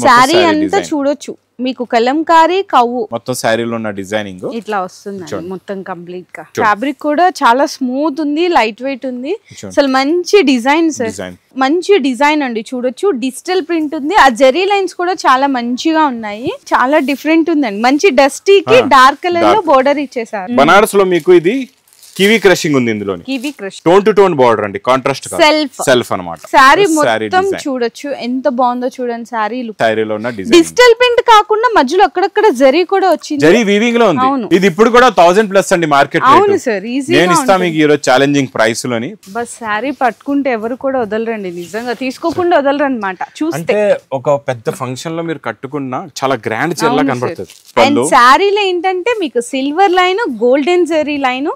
Sorry అంతా చూడొచ్చు మీకు కలంకారీ కవ్వు మొత్తం సారీలో ఉన్న డిజైనింగ్ ఇట్లా వస్తుంది మొత్తం కంప్లీట్ గా ఫ్యాబ్రిక్ కూడా చాలా స్మూత్ ఉంది లైట్ వెయిట్ ఉంది అసలు మంచి డిజైన్ సార్ మంచి డిజైన్ అండి చూడొచ్చు డిజిటల్ ప్రింట్ ఉంది ఆ జెరీ లైన్స్ కూడా చాలా మంచిగా ఉన్నాయి చాలా డిఫరెంట్ ఉందండి మంచి డస్టీ కి డార్క్ కలర్ లో బోర్డర్ ఇచ్చేసారు బనారస్ లో మీకు ఇది కివి క్రషింగ్ ఉంది ఇందులో kiwi crush tone to tone border అండి కాంట్రాస్ట్ సెల్ఫ్ అన్నమాట సారీ మొత్తం చూడొచ్చు ఎంత బాగుందో చూడండి సారీ లుక్ సారీలో ఉన్న డిజైన్ డిజిటల్ ప్రింట్ కాకుండా మధ్యలో అక్కడక్కడ జరీ కూడా వచ్చింది జరీ వీవింగ్ లో ఉంది ఇది ఇప్పుడు కూడా 1000+ అండి మార్కెట్ రేట్ అవును సార్ ఈజీ నేను ఇస్తా మీకు ఈ రోజు ఛాలెంజింగ్ ప్రైస్ లోని బస్ సారీ పట్టుకుంటే ఎవరు కూడా వదలరండి నిజంగా తీసుకోకుండా వదలరు అన్నమాట చూస్తే అంటే ఒక పెద్ద ఫంక్షన్ లో మీరు కట్టుకున్న చాలా గ్రాండ్ చీరలా కనబడుతుంది అండ్ సారీలో ఏంటంటే మీకు silver line golden zari line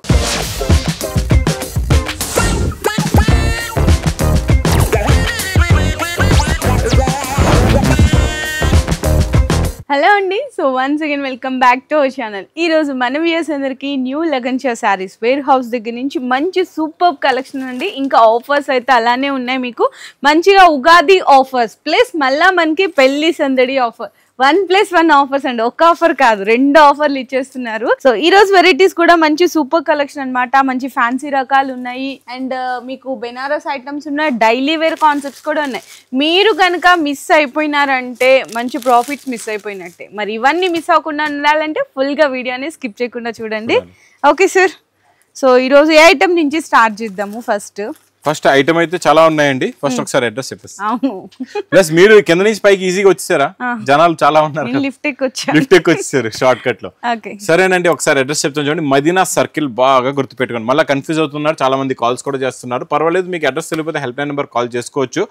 hello అండి so once again welcome back to our channel ఈ రోజు మన వ్యూయర్స్ అందరికి new Lagansha saris warehouse దగ్గర నుంచి మంచి సూపర్ కలెక్షన్ అండి ఇంకా ఆఫర్స్ అయితే అలానే ఉన్నాయి మీకు మంచిగా ఉగాది ఆఫర్స్ ప్లస్ మళ్ళా మనకి పెళ్లి సందడి ఆఫర్ 1+1 ఆఫర్స్ అండి ఒక ఆఫర్ కాదు 2 ఆఫర్లు ఇచ్చేస్తున్నారు సో ఈ రోజు వెరైటీస్ కూడా మంచి సూపర్ కలెక్షన్ అన్నమాట మంచి ఫ్యాన్సీ రకాలు ఉన్నాయి అండ్ మీకు బెనారస్ ఐటమ్స్ ఉన్నాయి డైలీ వేర్ కాన్సెప్ట్స్ కూడా ఉన్నాయి మీరు కనుక మిస్ అయిపోయినారంటే మంచి ప్రాఫిట్స్ మిస్ అయిపోయినట్టే మరి ఇవన్నీ మిస్ అవ్వకుండా ఉండాలంటే ఫుల్ గా వీడియోని స్కిప్ చేయకుండా చూడండి ఓకే సార్ సో ఈ రోజు ఏ ఐటమ్ నుంచి స్టార్ట్ చేద్దాము ఫస్ట్ ఐటమ్ అయితే చాలా ఉన్నాయండి ఫస్ట్ ఒకసారి అడ్రస్ చెప్పేసి ప్లస్ మీరు కింద నుంచి పైకి ఈజీగా వచ్చేసారా జనాలు చాలా ఉన్నారు లిఫ్ట్ వచ్చేసారు షార్ట్ కట్ లో సరేనండి ఒకసారి అడ్రస్ చెప్తాను చూడండి మదీనా సర్కిల్ బాగా గుర్తు పెట్టుకోండి మళ్ళీ కన్ఫ్యూజ్ అవుతున్నారు చాలా మంది కాల్స్ కూడా చేస్తున్నారు పర్వాలేదు మీకు అడ్రస్ తెలియకపోతే హెల్ప్ లైన్ నెంబర్ కాల్ చేసుకోవచ్చు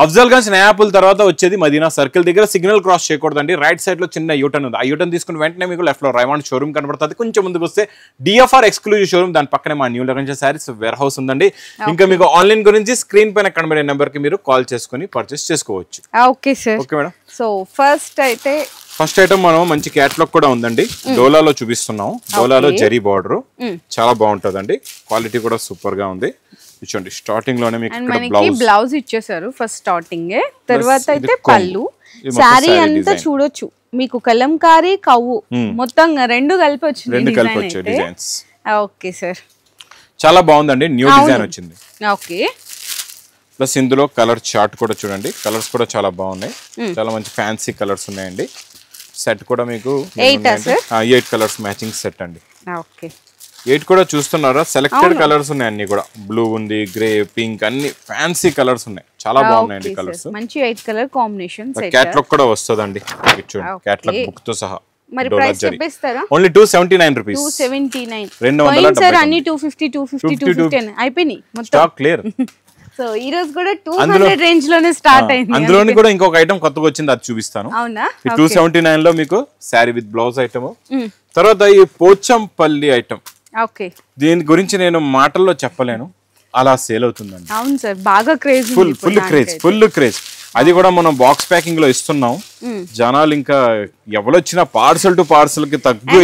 అఫ్జల్ గంజ్ నయాపుల్ తర్వాత వచ్చేది మదీనా సర్కిల్ దగ్గర సిగ్నల్ క్రాస్ చేయకూడదండి రైట్ సైడ్ లో చిన్న యూటర్న్ ఉంది ఆ యూటర్న్ తీసుకుని వెంటనే మీకు లెఫ్ట్ లో రైవాండ్ షోరూమ్ కనబడుతుంది కొంచెం ముందుకు వస్తే డిఎఫ్ఆర్ ఎక్స్క్లూజివ్ షోరూమ్ దాని పక్కనే మా new Lagan saris warehouse ఉందండి ఇంకా మీకు ఆన్లైన్ గురించి స్క్రీన్ పైన కనబడే నెంబర్ కి మీరు కాల్ చేసుకుని పర్చేస్ చేసుకోవచ్చు okay sir okay madam so first item మనం మంచి క్యాటలాగ్ కూడా ఉందండి డోలాలో చూపిస్తున్నాం డోలాలో జరీ బార్డర్ చాలా బాగుంటదండి క్వాలిటీ కూడా సూపర్ గా ఉంది చూడండి స్టార్టింగ్ లోనే మీకు బ్లౌజ్ ఇచ్చేసారు ఫస్ట్ స్టార్టింగ్ తర్వాత అయితే పళ్ళు సారీ అంతా చూడొచ్చు మీకు కలంకారీ కవ్వు మొత్తం రెండు కలిపి వచ్చింది డిజైన్స్ ఓకే సార్ చాలా బాగుందండి న్యూ డిజైన్ వచ్చింది ఓకే ప్లస్ ఇందులో కలర్ చార్ట్ కూడా చూడండి కలర్స్ కూడా చాలా బాగున్నాయి చాలా మంచి ఫ్యాన్సీ కలర్స్ ఉన్నాయండి సెట్ కూడా మీకు 8 కలర్స్ మ్యాచింగ్ సెట్ అండి 8 కూడా చూస్తున్నారా సెలెక్టెడ్ కలర్స్ ఉన్నాయి అన్ని కూడా బ్లూ ఉంది గ్రే పింక్ అన్ని ఫ్యాన్సీ కలర్స్ ఉన్నాయి చాలా బాగున్నాయండి కలర్స్ మంచి 8 కలర్ కాంబినేషన్ క్యాటలాగ్ కూడా వస్తదండి చూడండి క్యాటలాగ్ బుక్ తో సహా మరి ప్రైస్ చెప్పేస్తారా ఓన్లీ 279 రూపీస్ 279 సార్ అన్ని 250 అయిపోయినాయి మొత్తం స్టాక్ క్లియర్ సో ఈ రోజు కూడా 200 రేంజ్ లోనే స్టార్ట్ అయింది అందులోని కూడా ఇంకొక ఐటమ్ కొత్తగా వచ్చింది అది చూపిస్తాను అవునా 279 లో మీకు సారీ విత్ బ్లౌజ్ ఐటమ్ తర్వాత ఈ పోచంపల్లి ఐటమ్ ఓకే దీని గురించి నేను మాటల్లో చెప్పలేను అలా సేల్ అవుతుందండి అవును సార్ బాగా క్రేజ్ ఫుల్ క్రేజ్ అది కూడా మనం బాక్స్ ప్యాకింగ్ లో ఇస్తున్నాం జనాలు ఇంకా ఎవరొచ్చినా పార్సల్ టు పార్సల్ కి తగ్గు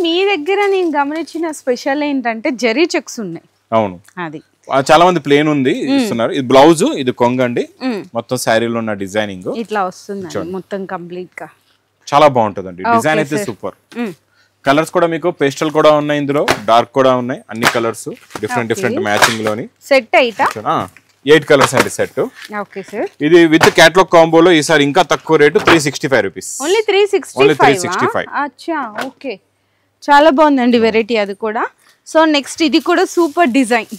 మీ దగ్గర నేను గమనించిన స్పెషల్ ఏంటంటే జరీ చెక్స్ ఉన్నాయి అవును అది చాలా మంది ప్లేన్ ఉంది ఇస్తున్నారు ఇది బ్లౌజ్ ఇది కొంగండి మొత్తం శారీలో ఉన్న డిజైనింగ్ ఇట్లా వస్తుంది మొత్తం కంప్లీట్ గా చాలా బాగుంటదండి డిజైన్ అయితే సూపర్ కలర్స్ కూడా మీకు పేస్టల్ కూడా ఉన్నాయి ఇందులో డార్క్ కూడా ఉన్నాయి అన్ని కలర్స్ డిఫరెంట్ మ్యాచింగ్ లోని సెట్ అయితే 8 కలర్స్ అండి సెట్ ఓకే సార్ ఇది విత్ క్యాటలాగ్ కాంబోలో ఈసారి ఇంకా తక్కువ రేటు 365 రూపీస్ ఓన్లీ 365 అచ్చా ఓకే చాలా బాగుందండి వెరైటీ అది కూడా సో నెక్స్ట్ ఇది కూడా సూపర్ డిజైన్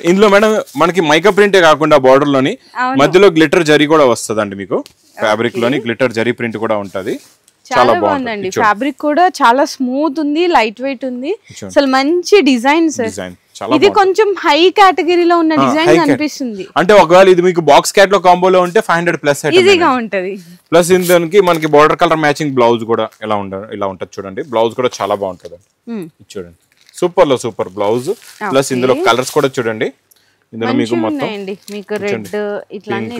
ఇందులో మేడం మనకి మైకా ప్రింటే కాకుండా బార్డర్ లోని మధ్యలో గ్లిటర్ జరీ కూడా వస్తుందండి మీకు ఫ్యాబ్రిక్ లోని గ్లిటర్ జరీ ప్రింట్ కూడా ఉంటది చాలా బాగుందండి ఫ్యాబ్రిక్ కూడా చాలా స్మూత్ ఉంది లైట్ వెయిట్ ఉంది అసలు మంచి డిజైన్ సార్ ఇది కొంచెం హై కేటగిరీలో ఉన్న డిజైన్ అనిపిస్తుంది అంటే ఒకవేళ ఇది మీకు బాక్స్ క్యాటలాగ్ కాంబోలో ఉంటే 500+ ఈజీగా ఉంటది ప్లస్ ఇందులోకి మనకి బార్డర్ కలర్ మ్యాచింగ్ బ్లౌజ్ కూడా ఇలా ఉంటది చూడండి బ్లౌజ్ కూడా చాలా బాగుంటది చూడండి సూపర్ బ్లౌజ్ ప్లస్ ఇందులో కలర్స్ కూడా చూడండి ఇందులో మీకు మొత్తం మీకు రెడ్ ఇట్లానే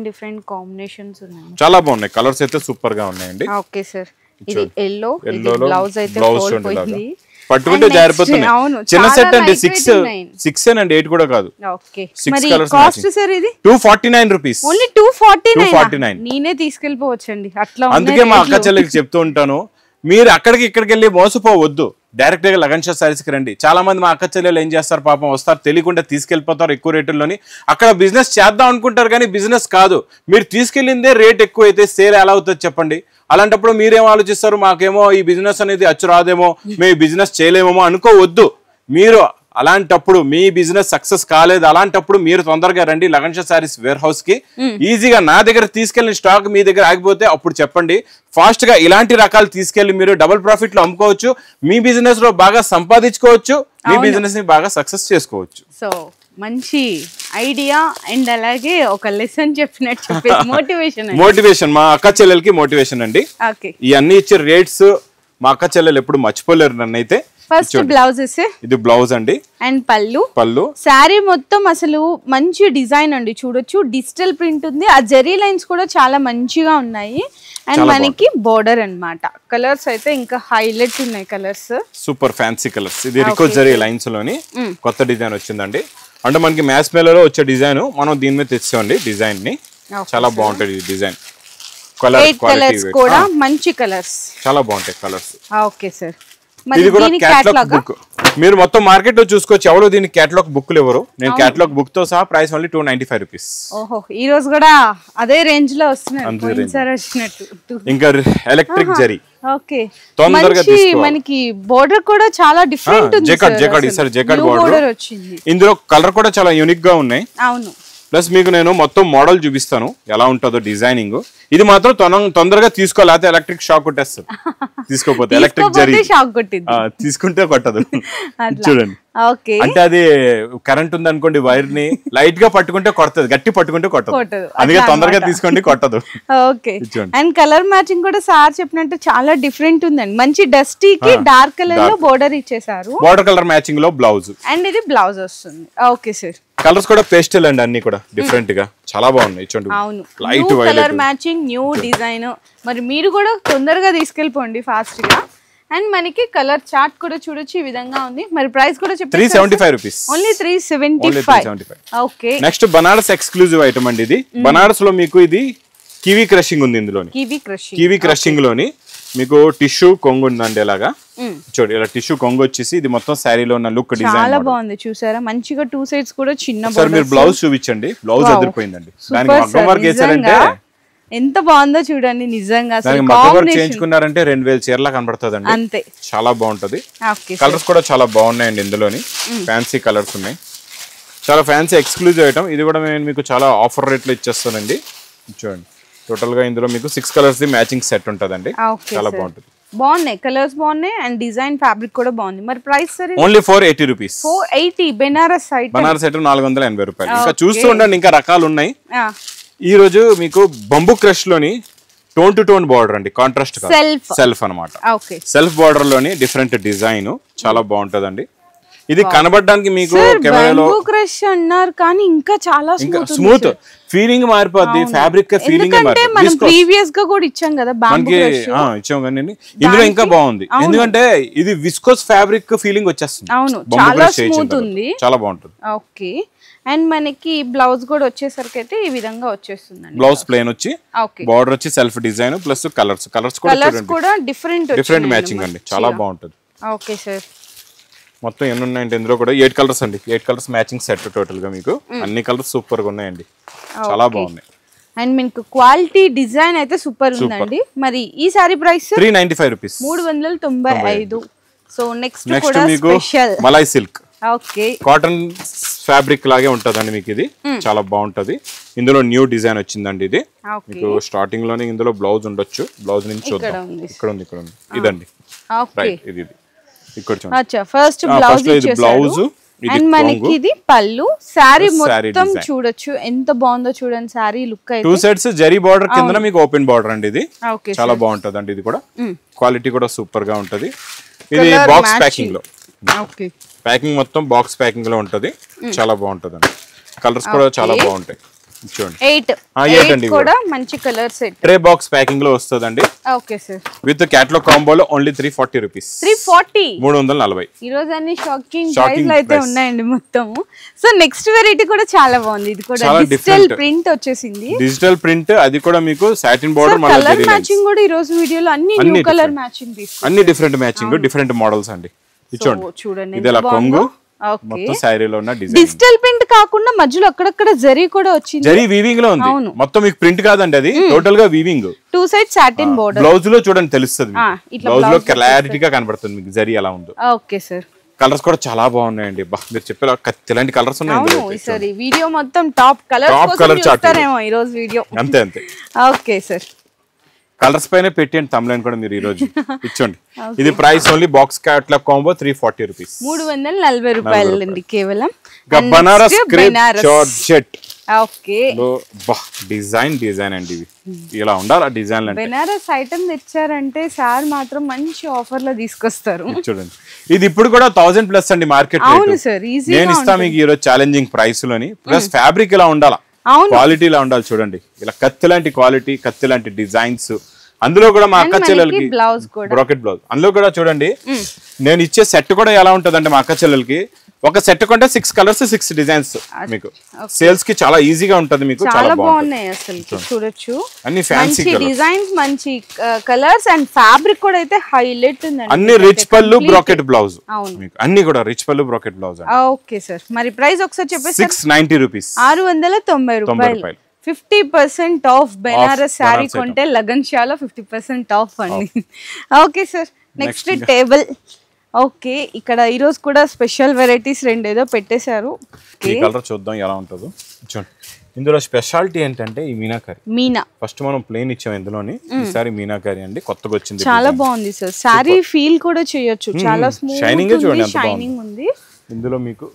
డిఫరెంట్ కాంబినేషన్స్ ఉన్నాయి చాలా బాగున్నాయి కలర్స్ అయితే సూపర్ గా ఉన్నాయండి ఓకే సార్ ఇది yellow బ్లౌజ్ అయితే ఫోల్డ్ పోయింది పట్టుకుంటే జారిపోతుంది. చిన్న సెట్ అండి, 6 అండి, 8 కూడా కాదు. ఓకే, మరి కాస్ట్ సార్ ఇది 249 రూపీస్. ఓన్లీ 249. నేనే తీసుకెళ్ళిపోవచ్చండి అట్లా. అందుకే మా అక్క చెల్లెకి చెప్తూ ఉంటాను, మీరు అక్కడికి ఇక్కడికి వెళ్ళి మోసపోవద్దు, డైరెక్ట్ గా లగన్ షా సారీస్ కి రండి. చాలా మంది మా అక్క చెల్లెలు ఏం చేస్తారు పాపం, వస్తారు తెలియకుండా తీసుకెళ్లిపోతారు ఎక్కువ రేటుల్లోని. అక్కడ బిజినెస్ చేద్దాం అనుకుంటారు కానీ బిజినెస్ కాదు, మీరు తీసుకెళ్ళిందే రేట్ ఎక్కువ అయితే సేల్ ఎలా అవుతుంది చెప్పండి. అలాంటప్పుడు మీరేం ఆలోచిస్తారు, మాకేమో ఈ బిజినెస్ అనేది అచ్చు రాదేమో, మేము బిజినెస్ చేయలేమేమో అనుకోవద్దు. మీరు అలాంటప్పుడు మీ బిజినెస్ సక్సెస్ కాలేదు, అలాంటప్పుడు మీరు తొందరగా రండి లగన్ షా సారీస్ వేర్ హౌస్ కి. ఈజీగా నా దగ్గర తీసుకెళ్లిన స్టాక్ మీ దగ్గర ఆగిపోతే అప్పుడు చెప్పండి, ఫాస్ట్ గా ఇలాంటి రకాలు తీసుకెళ్లి మీరు డబుల్ ప్రాఫిట్ లో అమ్ముకోవచ్చు, మీ బిజినెస్ లో బాగా సంపాదించుకోవచ్చు, మీ బిజినెస్ ని బాగా సక్సెస్ చేసుకోవచ్చు. సో మంచి ఐడియా అండ్ అలాగే ఒక లెసన్ చెప్పినట్టు మోటివేషన్ మా అక్క చెల్లెలకి మోటివేషన్ అండి. ఈ అన్ని ఇచ్చే రేట్స్ మా అక్క చెల్లెలు ఎప్పుడు మర్చిపోలేరు నన్నైతే. ఫస్ట్ బ్లౌజెస్, ఇది బ్లౌజ్ అండి అండ్ పళ్ళు. శారీ మొత్తం అసలు మంచి డిజైన్ అండి, చూడొచ్చు డిజిటల్ ప్రింట్ ఉంది, ఆ జెరీ లైన్స్ కూడా చాలా మంచిగా ఉన్నాయి. అండ్ మనకి బోర్డర్ అన్నమాట. కలర్స్ అయితే ఇంకా హైలైట్ ఉన్నాయి, కలర్స్ సూపర్ ఫ్యాన్సీ కలర్స్. ఇది రికో జెరీ లైన్స్ లోని కొత్త డిజైన్ వచ్చిందండి. అంటే మనకి మ్యాస్ మేలలో వచ్చే డిజైన్ మనం దీని మీద తెచ్చామండి డిజైన్ ని. చాలా బాగుంటది ఈ డిజైన్. కలర్స్ కూడా మంచి కలర్స్, చాలా బాగుంటాయి కలర్స్. ఓకే సార్, ఇది కూడా క్యాటలాగ్ బుక్. మీరు మొత్తం మార్కెట్ లో చూసుకోవచ్చు, ఎవరో దీనికి క్యాటలాగ్ బుక్లు ఎవరు. నేను క్యాటలాగ్ బుక్ తో సహా ప్రైస్ ఓన్లీ 295 రూపీస్. ఓహో, ఈ రోజు కూడా అదే రేంజ్ లో వస్తున్నాయి. ఇంకా ఎలక్ట్రిక్ జరీ. ఓకే, తొందరగా తీసుకోవాలి. మనకి బోర్డర్ కూడా చాలా డిఫరెంట్ ఉంది. జెకార్డ్ ఈసారి జెకార్డ్ బోర్డర్ వచ్చింది. ఇందులో కలర్ కూడా చాలా యూనిక్ గా ఉన్నాయి. అవును, ప్లస్ మీకు నేను మొత్తం మోడల్ చూపిస్తాను ఎలా ఉంటుందో డిజైనింగ్. ఇది మాత్రం తొందరగా తీసుకోవాలి, అయితే ఎలక్ట్రిక్ షాక్ కొట్టేస్తుంది. తీసుకోపోతే ఎలక్ట్రిక్ జరీ తీసుకుంటే కొట్టదు. చూడండి, అంటే అది కరెంట్ ఉంది అనుకోండి, వైర్ ని లైట్ గా పట్టుకుంటే కొడుతుంది, గట్టి పట్టుకుంటే కొట్టదు. అందుకే తొందరగా తీసుకోండి, కొట్టదు. ఓకే, అండ్ కలర్ మ్యాచింగ్ కూడా సార్ చెప్పినట్టు చాలా డిఫరెంట్ ఉందండి. మంచి డస్టీ కి డార్క్ కలర్ లో బోర్డర్ ఇచ్చేసారు, బోర్డర్ కలర్ మ్యాచింగ్ లో బ్లౌజ్. అండ్ ఇది బ్లౌజ్ వస్తుంది. ఓకే సార్, కలర్స్ కూడా పేస్టల్ అండి, అన్ని కూడా డిఫరెంట్ గా చాలా బాగున్నాయి. చూడండి, అవును, light colour matching, new design. మరి మీరు కూడా తొందరగా తీసుకెళ్ళిపోండి ఫాస్ట్ గా. అండ్ మనకి కలర్ చార్ట్ కూడా చూడొచ్చు, ఈ విధంగా ఉంది. మరి ప్రైస్ కూడా చెప్పండి. 375 rupees, only 375. Okay, next Banaras exclusive item అండి ఇది. బనారస్ లో మీకు ఇది కివీ క్రషింగ్ ఉంది. ఇందులో కివీ క్రషింగ్ లోని మీకు టిష్యూ కొంగు ఉందండి. ఇలాగా చూడండి, ఇలా టిష్యూ కొంగు వచ్చేసి ఇది మొత్తం శారీలో ఉన్న లుక్ డిజైన్ చాలా బాగుంది. చూసారా, మంచిగా 2 సైడ్స్ కూడా చిన్న. సార్ మీరు బ్లౌజ్ చూపించండి, బ్లౌజ్ అదిరిపోయిందండి. దానికి మగ్గం వర్క్ చేశారంటే ఎంత బాగుందో చూడండి, నిజంగా మగ్గం వర్క్ చేయించుకున్నారంటే 2000 చీరలా కనబడుతుందండి. అంతే, చాలా బాగుంటది. కలర్స్ కూడా చాలా బాగున్నాయండి, ఇందులోని ఫ్యాన్సీ కలర్స్ ఉన్నాయి. చాలా ఫ్యాన్సీ ఎక్స్క్లూజివ్ ఐటమ్. ఇది కూడా నేను మీకు చాలా ఆఫర్ రేట్ లో ఇచ్చేస్తానండి. చూడండి, టోటల్ గా ఇందులో మీకు 6 కలర్స్ ది మ్యాచింగ్ సెట్ ఉంటదండి. చాలా బాగుంటుంది, బాగున్నాయి కలర్స్, బాగున్నాయి. అండ్ డిజైన్ ఫ్యాబ్రిక్ కూడా బాగుంది. మరి ప్రైస్ సరే only 480 rupees. 480 Banaras item. Banaras item 480 రూపాయలు. ఇంకా చూస్తూ ఉండండి, ఇంకా రకాలు ఉన్నాయి. ఈ రోజు మీకు బంబూ క్రష్ లోని టోన్ టు టోన్ బార్డర్ అండి, కాంట్రాస్ట్ సెల్ఫ్ అన్నమాట. సెల్ఫ్ బార్డర్ లోని డిఫరెంట్ డిజైన్ చాలా బాగుంటదండి. ఇది కనబడడానికి మీకు కెమెరాలో క్రష్ అన్నారు కానీ ఇంకా చాలా స్మూత్ ఫీలింగ్ మారిపోద్ది, ఫ్యాబ్రిక్ ఫీలింగ్ మనం ప్రీవియస్ గా కూడా ఇచ్చాం కదా మనకి, ఇచ్చాం కానీ ఇందులో ఇంకా బాగుంది. ఎందుకంటే ఇది విస్కోస్ ఫ్యాబ్రిక్ ఫీలింగ్ వచ్చేస్తుంది. అవును, చాలా స్మూత్ ఉంది, చాలా బాగుంటుంది. ఓకే, అండ్ మనకి బ్లౌజ్ కూడా వచ్చేసరికి అయితే ఈ విధంగా వచ్చేస్తుంది. బ్లౌజ్ ప్లేన్ వచ్చి బార్డర్ వచ్చి సెల్ఫ్ డిజైన్ ప్లస్ కలర్స్ కూడా డిఫరెంట్ మ్యాచింగ్ అండి, చాలా బాగుంటుంది. ఓకే సార్, మొత్తం ఎన్ని ఉన్నాయంటే ఇందులో కూడా 8 కలర్స్ అండి. 8 కలర్స్ మ్యాచింగ్ సెట్ టోటల్ గా మీకు. అన్ని కలర్స్ సూపర్ గా ఉన్నాయండి, చాలా బాగున్నాయి. అండ్ మీకు క్వాలిటీ డిజైన్ అయితే సూపర్ ఉందండి. మరి ఈ sari price 395 rupees, 395. So next కూడా special malai silk. Okay, cotton fabric లాగే ఉంటదండి మీకు. ఇది చాలా బాగుంటది. ఇందులో న్యూ డిజైన్ వచ్చిందండి. ఇది మీకు స్టార్టింగ్ లోనే ఇందులో బ్లౌజ్ ఉండొచ్చు. బ్లౌజ్ నుంచి చూద్దాం, ఇక్కడ ఉంది ఇదండి. ఇది ఇక్కడ చూడండి, ఫస్ట్ బ్లౌజ్ ఇచ్చేసారు. అండ్ మనకి ఇది పళ్ళు. శారీ మొత్తం చూడొచ్చు ఎంత బాగుందో చూడండి, శారీ లుక్ అయితే 2 సైడ్స్ జరీ బార్డర్ కింద మీకు ఓపెన్ బార్డర్ అండి. ఇది చాలా బాగుంటది అండి. ఇది కూడా క్వాలిటీ కూడా సూపర్ గా ఉంటది. ఇది బాక్స్ ప్యాకింగ్ లో, ప్యాకింగ్ మొత్తం బాక్స్ ప్యాకింగ్ లో ఉంటది. చాలా బాగుంటది అండి. కలర్స్ కూడా చాలా బాగుంటాయి. చూడండి 8 కూడా మంచి colour set tray box packing లో వస్తుందండి. Okay sir. విత్ క్యాటలాగ్ కాంబోలో ఓన్లీ 340 రూపీస్. 340 ఈ రోజు అన్ని షాకింగ్ ప్రైస్ అయితే ఉన్నాయండి మొత్తం. సో నెక్స్ట్ వెరైటీ కూడా చాలా బాగుంది. ఇది కూడా డిజిటల్ ప్రింట్ వచ్చేసింది. డిజిటల్ ప్రింట్ అది కూడా మీకు సాటిన్ బోర్డర్ మళ్ళీ కలర్ మ్యాచింగ్ కూడా ఈ రోజు వీడియోలో అన్ని న్యూ కలర్ మ్యాచింగ్ తీసుకున్నాం. అన్ని డిఫరెంట్ మ్యాచింగ్ డిఫరెంట్ మోడల్స్ అండి. చూడండి ఇది ఎలా కొంగు మొత్తం సారీలో ఉన్న డిజైన్. డిజిటల్ ప్రింట్ కాకుండా మధ్యలో అక్కడక్కడ జరీ కూడా వచ్చింది. జరీ వీవింగ్ లో ఉంది. మొత్తం మీకు ప్రింట్ కాదండి, అది టోటల్ గా weaving. 2 side satin border. Blouse లో చూడండి తెలుస్తుంది. బ్లౌజ్ లో క్లారిటీగా కనబడుతుంది మీకు జరీ ఎలా ఉందో. Okay sir. కలర్స్ కూడా చాలా బాగున్నాయండి. మీరు చెప్పే ఇలాంటి కలర్స్ ఉన్నాయి. సార్ ఈ వీడియో మొత్తం టాప్ కలర్స్ చూస్తారేమో ఈ రోజు వీడియో. అంతే అంతే. Okay sir. కలర్స్ పైన పెట్టండి తమ్లైన్ కూడా మీరు ఈ రోజు ఇచ్చండి. ఇది price only box catalogue combo 340 rupees. 340 రూపాయలండి కేవలం. Banaras crepe georgette. Okay. Design అండి ఇవి ఇలా ఉండాలి. ఆ డిజైన్ అంటే బనారస్ ఐటమ్ తెచ్చారంటే సార్ మాత్రం మంచి ఆఫర్ లో తీసుకొస్తారు. చూడండి ఇది ఇప్పుడు కూడా 1000+ అండి మార్కెట్ రేట్. అవును సార్. ఈజీ నేను ఇస్తా మీకు ఈ రోజు ఛాలెంజింగ్ ప్రైస్ లోని. ప్లస్ ఫ్యాబ్రిక్ ఇలా ఉండాలా, క్వాలిటీ ఇలా ఉండాలి. చూడండి ఇలా కత్తి లాంటి క్వాలిటీ, కత్తి లాంటి డిజైన్స్. అందులో కూడా మా అక్క చెల్లెలకి బ్రోకెట్ బ్లౌజ్. అందులో కూడా చూడండి నేను ఇచ్చే సెట్ కూడా ఎలా ఉంటది అంటే మా అక్క చెల్లెలకి ఒక సెట్ కొంటే 6 కలర్స్ 6 డిజైన్స్ మీకు సేల్స్ కి చాలా ఈజీగా ఉంటది. మీకు చాలా బాగున్నాయి అసలు చూడొచ్చు. అన్ని ఫ్యాన్సీ డిజైన్స్, మంచి కలర్స్ అండ్ ఫ్యాబ్రిక్ కూడా అయితే హైలైట్ ఉందండి. అన్ని రిచ్ పళ్ళు బ్రోకెట్ బ్లౌజ్ మీకు అన్ని కూడా రిచ్ పళ్ళు బ్రోకెట్ బ్లౌజ్. Okay sir. మరి ప్రైస్ ఒకసారి చెప్పేసి 690 రూపీస్. 690 రూపాయలు. 50% ఆఫ్ బెనారస్ శారీ కొంటే లగన్ షాలో 50% ఆఫ్ అండి. Okay sir. Next table. Okay. ఇక్కడ ఈ రోజు కూడా స్పెషల్ వెరైటీస్ రెండు ఏదో పెట్టేశారు. ఈ కలర్ చూద్దాం ఎలా ఉంటుందో. చూడండి ఇందులో స్పెషాలిటీ ఏంటంటే ఈ మీనా. ఫస్ట్ మనం ప్లేన్ ఇచ్చాం ఇందులోని. ఈసారి మీనాకరి అండి కొత్తగా వచ్చింది. చాలా బాగుంది సార్. శారీ ఫీల్ కూడా చేయొచ్చు. చాలా స్మూత్ షైనింగ్ ఉంది. ఇందులో మీకు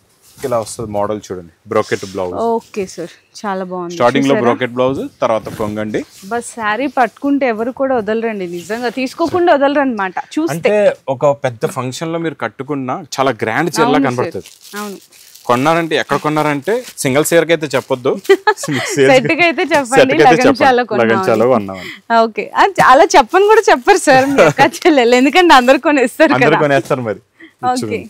ఇలా వస్తుంది మోడల్. చూడండి బ్రోకెట్ బ్లౌజ్. Okay sir. చాలా బాగుంది. స్టార్టింగ్ లో బ్రోకెట్ బ్లౌజ్, తర్వాత కొంగండి. బస్ శారీ పట్టుకుంటే ఎవరు కూడా వదలరండి, నిజంగా తీసుకోకుండా వదలరు అన్నమాట. చూస్తే ఒక పెద్ద ఫంక్షన్ లో మీరు కట్టుకున్నా చాలా గ్రాండ్ చీరలా కనబడుతుంది. అవును. కొన్నారంటే ఎక్కడ కొన్నారంటే సింగిల్ చీరకి అయితే చెప్పొద్దు, సెట్ కి అయితే చెప్పండి. లగంచాలో కొన్నాం. ఓకే. అలా చెప్పని కూడా చెప్పరు సార్ చెల్లెలు, ఎందుకంటే అందరు కొనేస్తారు కదా. కొనేస్తారు మరి. ఓకే.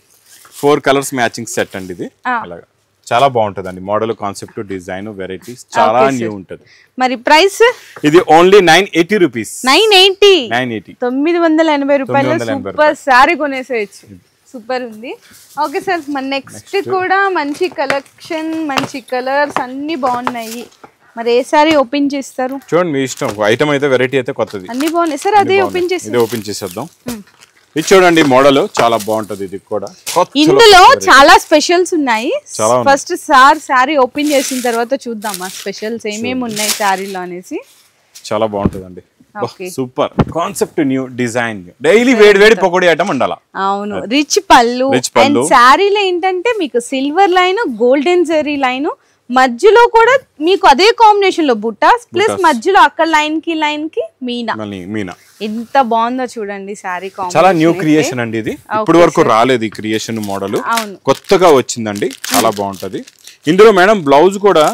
4 కలర్స్ మ్యాచింగ్ సెట్ అండి ఇది. అలాగా చాలా బాగుంటదండి. మోడల్, కాన్సెప్ట్, డిజైన్, వెరైటీస్ చాలా న్యూ ఉంటది. మరి ప్రైస్ ఇది ఓన్లీ 980 రూపీస్. 980 980 రూపాయలు సూపర్ శారీ కొనేసేయచ్చు. సూపర్ ఉంది. Okay sir. మరి నెక్స్ట్ కూడా మంచి కలెక్షన్, మంచి కలర్స్ అన్ని బాగున్నాయి. మరి ఏ సారీ ఓపెన్ చేస్తారు చూడండి మీ ఇష్టం. ఐటమ్ అయితే వెరైటీ అయితే కొత్తది అన్ని బాగున్నాయి సార్. అదే ఓపెన్ చేసి ఇది ఓపెన్ చేసేద్దాం. ఇది చూడండి మోడల్ చాలా బాగుంటది. ఇది కూడా ఇందులో చాలా స్పెషల్స్ ఉన్నాయి. ఫస్ట్ సార్ శారీ ఓపెన్ చేసిన తర్వాత చూద్దాం ఆ స్పెషల్స్ ఏమేమి ఉన్నాయి శారీలో అనేసి. చాలా బాగుంటదండి. Super concept, new design, daily వేడి పకోడీ ఐటమ్ ఉండాలి. అవును. రిచ్ పళ్ళు. అండ్ శారీలో ఏంటంటే మీకు silver line, golden zari line, మధ్యలో కూడా మీకు అదే కాంబినేషన్ లో బుట్టాస్, ప్లస్ మధ్యలో అక్కడ లైన్ కి మీనా. ఎంత బాగుందో చూడండి శారీ కాంబినేషన్. చాలా న్యూ క్రియేషన్ అండి ఇది. ఇప్పుడు వరకు రాలేదు ఈ క్రియేషన్ మోడల్, కొత్తగా వచ్చిందండి. చాలా బాగుంటది. ఇందులో మేడం బ్లౌజ్ కూడా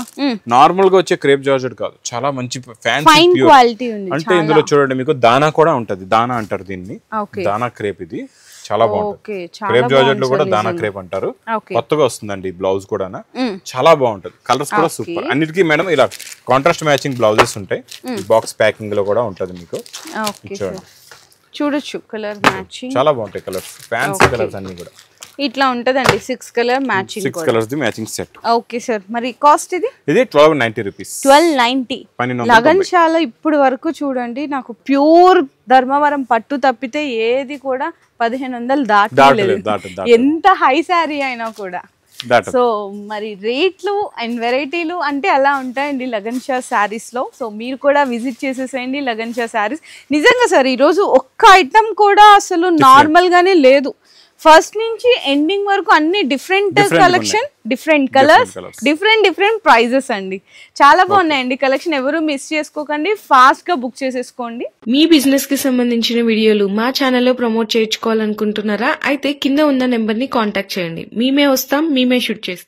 నార్మల్ గా వచ్చే క్రేప్ జార్జెట్ కాదు, చాలా మంచి ఫ్యాన్సీ క్వాలిటీ ఉంది. అంటే ఇందులో చూడండి మీకు దానా కూడా ఉంటది. దానా అంటారు దీన్ని, దానా క్రేప్. ఇది చాలా బాగుంటుంది. క్రేప్ జార్జెట్ లో కూడా దానా క్రేప్ అంటారు. కొత్తగా వస్తుందండి బ్లౌజ్ కూడా. చాలా బాగుంటది. కలర్స్ కూడా సూపర్. అన్నిటికీ మేడం ఇలా కాంట్రాస్ట్ మ్యాచింగ్ బ్లౌజెస్ ఉంటాయి. బాక్స్ ప్యాకింగ్ లో కూడా ఉంటది మీకు. చూడొచ్చు కలర్ మ్యాచింగ్ చాలా బాగుంటాయి కలర్స్, ఫ్యాన్సీ కలర్స్ అన్ని కూడా. ఇట్లా ఉంటదండి 6 colour matching. 6 colours the matching set. Okay sir. మరి కాస్ట్ ఇది 1290 రూపీస్. 1290. లగన్షాల ఇప్పుడు వరకు చూడండి నాకు ప్యూర్ ధర్మవరం పట్టు తప్పితే ఏది కూడా 1500 దాటలేదు, ఎంత హై శారీ అయినా కూడా. సో మరి రేట్లు అండ్ వెరైటీలు అంటే అలా ఉంటాయండి లగన్ షా శారీస్ లో. సో మీరు కూడా విజిట్ చేసేసేయండి లగన్ షా శారీస్. నిజంగా సార్ ఈరోజు ఒక్క ఐటమ్ కూడా అసలు నార్మల్ గానే లేదు. ఫస్ట్ నుంచి ఎండింగ్ వరకు అన్ని different collection, different colours, different prices అండి. చాలా బాగున్నాయండి కలెక్షన్. ఎవరు మిస్ చేసుకోకండి, ఫాస్ట్ గా బుక్ చేసేసుకోండి. మీ బిజినెస్ కి సంబంధించిన వీడియోలు మా ఛానల్లో ప్రమోట్ చేయించుకోవాలనుకుంటున్నారా? అయితే కింద ఉన్న నెంబర్ ని కాంటాక్ట్ చేయండి. మేమే వస్తాం, మేమే షూట్ చేస్తాం.